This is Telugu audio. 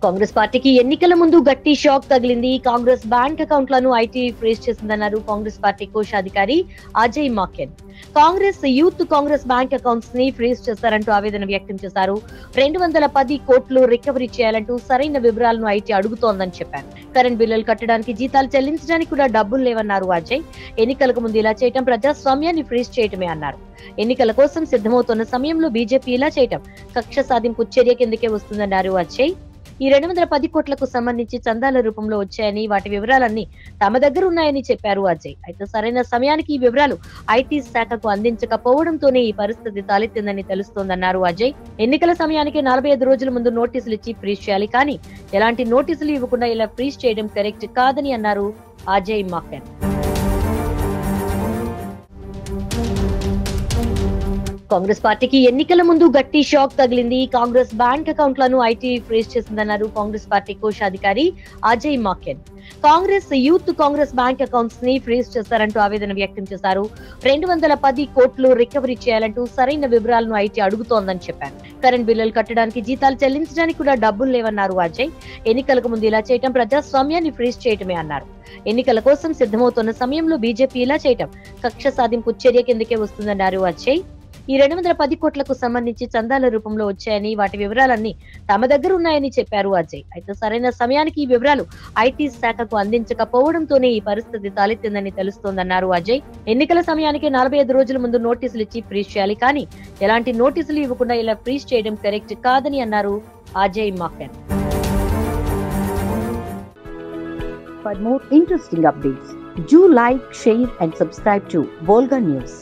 కాంగ్రెస్ పార్టీకి ఎన్నికల ముందు గట్టి షాక్ తగిలింది. కాంగ్రెస్ బ్యాంక్ అకౌంట్లను ఐటీ ఫ్రీజ్ చేసిందన్నారు కాంగ్రెస్ పార్టీ కోశాధికారి అజయ్ మాకెన్. కాంగ్రెస్ బ్యాంక్ అకౌంట్స్ ని ఫ్రీజ్ చేస్తారంటూ ఆవేదన వ్యక్తం చేశారు. 210 కోట్లు రికవరీ చేయాలంటూ సరైన వివరాలను ఐటీ అడుగుతోందని చెప్పారు. కరెంట్ బిల్లులు కట్టడానికి, జీతాలు చెల్లించడానికి కూడా డబ్బులు లేవన్నారు అజయ్. ఎన్నికలకు ముందు ఇలా చేయటం ప్రజాస్వామ్యాన్ని ఫ్రీజ్ చేయటమే అన్నారు. ఎన్నికల కోసం సిద్ధమవుతున్న సమయంలో బీజేపీ ఇలా చేయటం కక్ష సాధింపు చర్య కిందకే వస్తుందన్నారు అజయ్. ఈ 210 కోట్లకు సంబంధించి చందాల రూపంలో వచ్చాయని, వాటి వివరాలన్నీ తమ దగ్గర ఉన్నాయని చెప్పారు అజయ్. అయితే సరైన సమయానికి ఈ వివరాలు ఐటీ శాఖకు అందించకపోవడంతోనే ఈ పరిస్థితి తలెత్తిందని తెలుస్తోందన్నారు అజయ్. ఎన్నికల సమయానికి 45 రోజుల ముందు నోటీసులు ఇచ్చి ఫ్రీజ్ చేయాలి, కానీ ఎలాంటి నోటీసులు ఇవ్వకుండా ఇలా ఫ్రీజ్ చేయడం కరెక్ట్ కాదని అన్నారు అజయ్ మాకెన్. కాంగ్రెస్ పార్టీకి ఎన్నికల ముందు గట్టి షాక్ తగిలింది. కాంగ్రెస్ బ్యాంక్ అకౌంట్లను ఐటీ ఫ్రీజ్ చేసిందన్నారు కాంగ్రెస్ పార్టీ కోశాధికారి అజయ్ మాకెన్. కాంగ్రెస్ బ్యాంక్ అకౌంట్స్ ని ఫ్రీజ్ చేస్తారంటూ ఆవేదన వ్యక్తం చేశారు. 210 కోట్లు రికవరీ చేయాలంటూ సరైన వివరాలను ఐటీ అడుగుతోందని చెప్పారు. కరెంట్ బిల్లులు కట్టడానికి, జీతాలు చెల్లించడానికి కూడా డబ్బులు లేవన్నారు అజయ్. ఎన్నికలకు ముందు ఇలా చేయటం ప్రజాస్వామ్యాన్ని ఫ్రీజ్ చేయటమే అన్నారు. ఎన్నికల కోసం సిద్ధమవుతున్న సమయంలో బీజేపీ ఇలా చేయటం కక్ష సాధింపు చర్య కిందకే వస్తుందన్నారు అజయ్. ఈ 210 కోట్లకు సంబంధించి చందాల రూపంలో వచ్చాయని, వాటి వివరాలన్నీ తమ దగ్గర ఉన్నాయని చెప్పారు అజయ్. అయితే సరైన సమయానికి ఈ వివరాలు ఐటీ శాఖకు అందించకపోవడంతోనే ఈ పరిస్థితి తలెత్తిందని తెలుస్తోందన్నారు అజయ్. ఎన్నికల సమయానికి 45 రోజుల ముందు నోటీసులు ఇచ్చి ఫ్రీజ్ చేయాలి, కానీ ఎలాంటి నోటీసులు ఇవ్వకుండా ఇలా ఫ్రీజ్ చేయడం కరెక్ట్ కాదని అన్నారు Ajay Maken. For more interesting updates, do like, share and subscribe to Volga News.